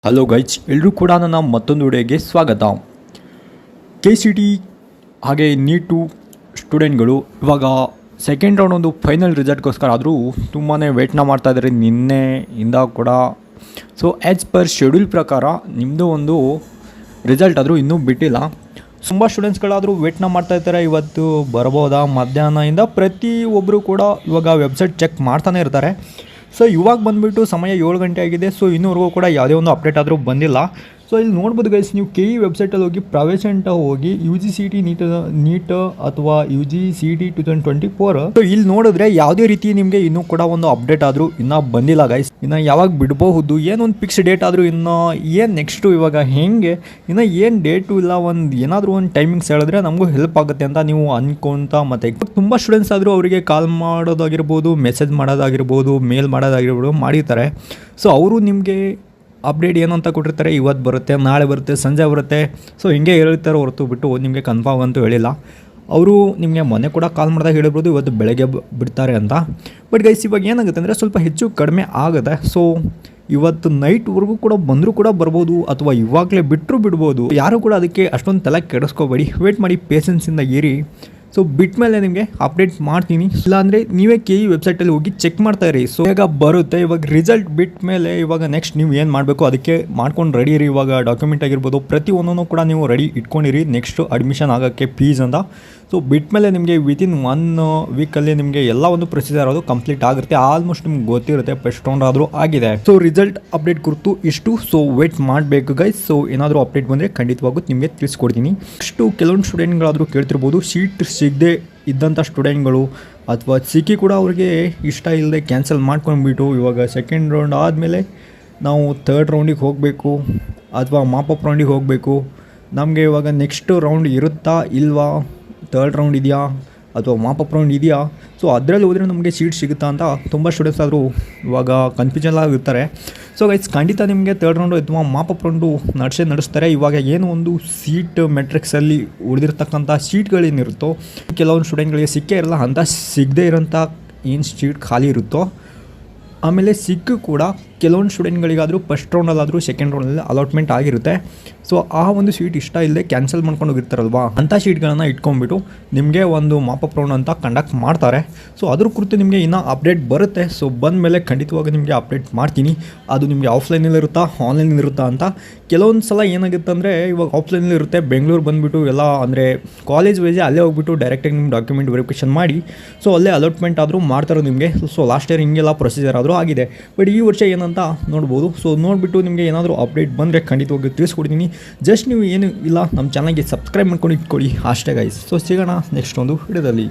Hello guys, ಎಲ್ಲರೂ ಕೂಡ ನನ್ನ ಮತ್ತೊಂದು ವಿಡಿಯೋಗೆ ಸ್ವಾಗತ. KCT ಹಾಗೆ ನೀಟು ಸ್ಟೂಡೆಂಟ್ಗಳು ಇವಾಗ ಸೆಕೆಂಡ್ ರೌಂಡ್ ಒಂದು ಫೈನಲ್ ರಿಸಲ್ಟ್ಗೋಸ್ಕರ ಆದರೂ ತುಂಬಾ ವೇಟ್ನ ಮಾಡ್ತಾಯಿದ್ದಾರೆ ನಿನ್ನೆಯಿಂದ ಕೂಡ. ಸೊ ಆ್ಯಸ್ ಪರ್ ಶೆಡ್ಯೂಲ್ ಪ್ರಕಾರ ನಿಮ್ಮದು ಒಂದು ರಿಸಲ್ಟ್ ಆದರೂ ಇನ್ನೂ ಬಿಟ್ಟಿಲ್ಲ. ತುಂಬ ಸ್ಟೂಡೆಂಟ್ಸ್ಗಳಾದರೂ ವೇಟ್ನ ಮಾಡ್ತಾಯಿರ್ತಾರೆ, ಇವತ್ತು ಬರ್ಬೋದಾ ಮಧ್ಯಾಹ್ನದಿಂದ ಪ್ರತಿಯೊಬ್ಬರು ಕೂಡ ಇವಾಗ ವೆಬ್ಸೈಟ್ ಚೆಕ್ ಮಾಡ್ತಾನೆ ಇರ್ತಾರೆ. ಸೊ ಇವಾಗ ಬಂದುಬಿಟ್ಟು ಸಮಯ 7 ಗಂಟೆ ಆಗಿದೆ. ಸೊ ಇನ್ನೂವರೆಗೂ ಕೂಡ ಯಾವುದೇ ಒಂದು ಅಪ್ಡೇಟ್ ಆದರೂ ಬಂದಿಲ್ಲ. ಸೊ ಇಲ್ಲಿ ನೋಡ್ಬೋದು ಗೈಸ್, ನೀವು KE ವೆಬ್ಸೈಟಲ್ಲಿ ಹೋಗಿ ಪ್ರವೇಶ ಅಂತ ಹೋಗಿ UGCET ನೀಟ್ ಅಥವಾ UGCET 2024. ಸೊ ಇಲ್ಲಿ ನೋಡಿದ್ರೆ ಯಾವುದೇ ರೀತಿ ನಿಮಗೆ ಇನ್ನೂ ಕೂಡ ಒಂದು ಅಪ್ಡೇಟ್ ಆದರೂ ಇನ್ನೂ ಬಂದಿಲ್ಲ ಗೈಸ್. ಇನ್ನು ಯಾವಾಗ ಬಿಡಬಹುದು, ಏನೊಂದು ಫಿಕ್ಸ್ ಡೇಟ್ ಆದರೂ ಇನ್ನು ಏನು ನೆಕ್ಸ್ಟು ಇವಾಗ ಹೇಗೆ ಇನ್ನು ಏನು ಡೇಟು ಇಲ್ಲ, ಒಂದು ಏನಾದರೂ ಒಂದು ಟೈಮಿಂಗ್ಸ್ ಹೇಳಿದ್ರೆ ನಮಗೂ ಹೆಲ್ಪ್ ಆಗುತ್ತೆ ಅಂತ ನೀವು ಅನ್ಕೊಂತ. ಮತ್ತು ತುಂಬ ಸ್ಟೂಡೆಂಟ್ಸ್ ಆದರೂ ಅವರಿಗೆ ಕಾಲ್ ಮಾಡೋದಾಗಿರ್ಬೋದು, ಮೆಸೇಜ್ ಮಾಡೋದಾಗಿರ್ಬೋದು, ಮೇಲ್ ಮಾಡೋದಾಗಿರ್ಬೋದು ಮಾಡಿರ್ತಾರೆ. ಸೊ ಅವರು ನಿಮಗೆ ಅಪ್ಡೇಟ್ ಏನು ಅಂತ ಕೊಟ್ಟಿರ್ತಾರೆ, ಇವತ್ತು ಬರುತ್ತೆ, ನಾಳೆ ಬರುತ್ತೆ, ಸಂಜೆ ಬರುತ್ತೆ. ಸೊ ಹಿಂಗೆ ಹೇಳ್ತಾರೆ ಹೊರತು ಬಿಟ್ಟು ನಿಮಗೆ ಕನ್ಫರ್ಮ್ ಅಂತೂ ಹೇಳಿಲ್ಲ. ಅವರು ನಿಮಗೆ ಮೊನ್ನೆ ಕೂಡ ಕಾಲ್ ಮಾಡಿದಾಗ ಹೇಳಿರ್ಬೋದು ಇವತ್ತು ಬೆಳಗ್ಗೆ ಬಿಡ್ತಾರೆ ಅಂತ. ಬಟ್ ಗೈಸ್ ಇವಾಗ ಏನಾಗುತ್ತೆ ಅಂದರೆ ಸ್ವಲ್ಪ ಹೆಚ್ಚು ಕಡಿಮೆ ಆಗುತ್ತೆ. ಸೊ ಇವತ್ತು ನೈಟ್ವರೆಗೂ ಕೂಡ ಬಂದರೂ ಕೂಡ ಬರ್ಬೋದು, ಅಥವಾ ಇವಾಗಲೇ ಬಿಟ್ಟರು ಬಿಡ್ಬೋದು. ಯಾರು ಕೂಡ ಅದಕ್ಕೆ ಅಷ್ಟೊಂದು ತಲೆ ಕೆಡಿಸ್ಕೋಬೇಡಿ, ವೇಟ್ ಮಾಡಿ, ಪೇಷನ್ಸಿಂದ ಇರಿ. ಸೊ ಬಿಟ್ಟ ಮೇಲೆ ನಿಮಗೆ ಅಪ್ಡೇಟ್ ಮಾಡ್ತೀನಿ, ಇಲ್ಲಾಂದರೆ ನೀವೇ KE ವೆಬ್ಸೈಟಲ್ಲಿ ಹೋಗಿ ಚೆಕ್ ಮಾಡ್ತಾ ಇರಿ. ಸೊ ಈಗ ಬರುತ್ತೆ. ಇವಾಗ ರಿಸಲ್ಟ್ ಬಿಟ್ಟ ಮೇಲೆ ಇವಾಗ ನೆಕ್ಸ್ಟ್ ನೀವು ಏನು ಮಾಡಬೇಕು ಅದಕ್ಕೆ ಮಾಡ್ಕೊಂಡು ರೆಡಿ ಇರಿ. ಇವಾಗ ಡಾಕ್ಯುಮೆಂಟ್ ಆಗಿರ್ಬೋದು ಪ್ರತಿಯೊಂದನ್ನು ಕೂಡ ನೀವು ರೆಡಿ ಇಟ್ಕೊಂಡಿರಿ, ನೆಕ್ಸ್ಟ್ ಅಡ್ಮಿಷನ್ ಆಗೋಕ್ಕೆ ಫೀಸ್ ಅಂತ. ಸೊ ಬಿಟ್ಟ ಮೇಲೆ ನಿಮಗೆ ವಿತಿನ್ 1 ವೀಕಲ್ಲಿ ನಿಮಗೆ ಎಲ್ಲ ಒಂದು ಪ್ರೊಸೀಜರ್ ಅದು ಕಂಪ್ಲೀಟ್ ಆಗುತ್ತೆ. ಆಲ್ಮೋಸ್ಟ್ ನಿಮ್ಗೆ ಗೊತ್ತಿರುತ್ತೆ, ಫಸ್ಟ್ ರೌಂಡ್ ಆದರೂ ಆಗಿದೆ. ಸೊ ರಿಸಲ್ಟ್ ಅಪ್ಡೇಟ್ ಕುರಿತು ಇಷ್ಟು. ಸೊ ವೇಟ್ ಮಾಡಬೇಕು ಗೈಸ್. ಸೊ ಏನಾದರೂ ಅಪ್ಡೇಟ್ ಬಂದರೆ ಖಂಡಿತವಾಗೂ ನಿಮಗೆ ತಿಳಿಸ್ಕೊಡ್ತೀನಿ. ನೆಕ್ಸ್ಟು ಕೆಲವೊಂದು ಸ್ಟೂಡೆಂಟ್ಗಳಾದರೂ ಕೇಳ್ತಿರ್ಬೋದು, ಸೀಟ್ ಸಿಗದೆ ಇದ್ದಂಥ ಸ್ಟೂಡೆಂಟ್ಗಳು ಅಥವಾ ಸಿಕ್ಕಿ ಕೂಡ ಅವ್ರಿಗೆ ಇಷ್ಟ ಇಲ್ಲದೆ ಕ್ಯಾನ್ಸಲ್ ಮಾಡ್ಕೊಂಡ್ಬಿಟ್ಟು ಇವಾಗ ಸೆಕೆಂಡ್ ರೌಂಡ್ ಆದಮೇಲೆ ನಾವು ಥರ್ಡ್ ರೌಂಡಿಗೆ ಹೋಗಬೇಕು ಅಥವಾ ಮಾಪಪ್ ರೌಂಡಿಗೆ ಹೋಗಬೇಕು. ನಮಗೆ ಇವಾಗ ನೆಕ್ಸ್ಟ್ ರೌಂಡ್ ಇರುತ್ತಾ ಇಲ್ವಾ, ಥರ್ಡ್ ರೌಂಡ್ ಇದೆಯಾ ಅಥವಾ ಮಾಪಪ್ ರೌಂಡ್ ಇದೆಯಾ, ಸೊ ಅದರಲ್ಲಿ ಹೋದರೆ ನಮಗೆ ಸೀಟ್ ಸಿಗುತ್ತಾ ಅಂತ ತುಂಬ ಸ್ಟೂಡೆಂಟ್ಸ್ ಆದರೂ ಇವಾಗ ಕನ್ಫ್ಯೂಷನ್ ಆಗಿರ್ತಾರೆ. ಸೊ ಗೈಸ್ ಖಂಡಿತ ನಿಮಗೆ ಥರ್ಡ್ ರೌಂಡು ಅಥವಾ ಮಾಪಪ್ ರೌಂಡು ನಡೆಸ್ತಾರೆ. ಇವಾಗ ಏನು ಒಂದು ಸೀಟ್ ಮೆಟ್ರಿಕ್ಸಲ್ಲಿ ಉಳಿದಿರ್ತಕ್ಕಂಥ ಸೀಟ್ಗಳೇನಿರುತ್ತೋ ಕೆಲವೊಂದು ಸ್ಟೂಡೆಂಟ್ಗಳಿಗೆ ಸಿಕ್ಕೇ ಇರಲ್ಲ, ಅಂತ ಸಿಗದೇ ಇರೋಂಥ ಏನು ಸೀಟ್ ಖಾಲಿ ಇರುತ್ತೋ, ಆಮೇಲೆ ಸಿಕ್ಕು ಕೂಡ ಕೆಲವೊಂದು ಸ್ಟೂಡೆಂಟ್ಗಳಿಗಾದರೂ ಫಸ್ಟ್ ರೌಂಡಲ್ಲಾದರೂ ಸೆಕೆಂಡ್ ರೌಂಡಲ್ಲಿ ಅಲಾಟ್ಮೆಂಟ್ ಆಗಿರುತ್ತೆ. ಸೊ ಆ ಒಂದು ಸೀಟ್ ಇಷ್ಟ ಇಲ್ಲದೆ ಕ್ಯಾನ್ಸಲ್ ಮಾಡ್ಕೊಂಡು ಹೋಗಿರ್ತಾರಲ್ವಾ, ಅಂಥ ಸೀಟ್ಗಳನ್ನು ಇಟ್ಕೊಂಡ್ಬಿಟ್ಟು ನಿಮಗೆ ಒಂದು ಮಾಪಪ್ ರೌಂಡ್ ಅಂತ ಕಂಡಕ್ಟ್ ಮಾಡ್ತಾರೆ. ಸೊ ಅದ್ರ ಕುರಿತು ನಿಮಗೆ ಇನ್ನೂ ಅಪ್ಡೇಟ್ ಬರುತ್ತೆ. ಸೊ ಬಂದ ಮೇಲೆ ಖಂಡಿತವಾಗಿ ನಿಮಗೆ ಅಪ್ಡೇಟ್ ಮಾಡ್ತೀನಿ. ಅದು ನಿಮಗೆ ಆಫ್ಲೈನಲ್ಲಿರುತ್ತಾ ಆನ್ಲೈನಲ್ಲಿರುತ್ತಾ ಅಂತ. ಕೆಲವೊಂದು ಸಲ ಏನಾಗುತ್ತೆ ಅಂದರೆ ಇವಾಗ ಆಫ್ಲೈನಲ್ಲಿ ಇರುತ್ತೆ, ಬೆಂಗಳೂರು ಬಂದುಬಿಟ್ಟು ಎಲ್ಲ ಅಂದರೆ ಕಾಲೇಜ್ ವೈಸೇ ಅಲ್ಲೇ ಹೋಗ್ಬಿಟ್ಟು ಡೈರೆಕ್ಟಾಗಿ ನಿಮ್ಮ ಡಾಕ್ಯುಮೆಂಟ್ ವೆರಿಫಿಕೇಷನ್ ಮಾಡಿ ಸೊ ಅಲ್ಲೇ ಅಲಾಟ್ಮೆಂಟ್ ಆದರೂ ಮಾಡ್ತಾರೆ ನಿಮಗೆ. ಸೊ ಲಾಸ್ಟ್ ಇಯರ್ ಹಿಂಗೆಲ್ಲ ಪ್ರೊಸೀಜರ್ ಆದರೂ ಆಗಿದೆ. ಬಟ್ ಈ ವರ್ಷ ಏನಂತ ನೋಡ್ಬೋದು. ಸೊ ನೋಡಿಬಿಟ್ಟು ನಿಮಗೆ ಏನಾದರೂ ಅಪ್ಡೇಟ್ ಬಂದರೆ ಖಂಡಿತವಾಗಿ ತಿಳಿಸ್ಕೊಡ್ತೀನಿ. ಜಸ್ಟ್ ನೀವು ಏನು ಇಲ್ಲ ನಮ್ಮ ಚಾನಲ್ಗೆ ಸಬ್ಸ್ಕ್ರೈಬ್ ಮಾಡ್ಕೊಂಡು ಇಟ್ಕೊಳ್ಳಿ ಅಷ್ಟೇ ಗೈಸ್. ಸೊ ಸಿಗೋಣ ನೆಕ್ಸ್ಟ್ ಒಂದು ವಿಡಿಯೋದಲ್ಲಿ.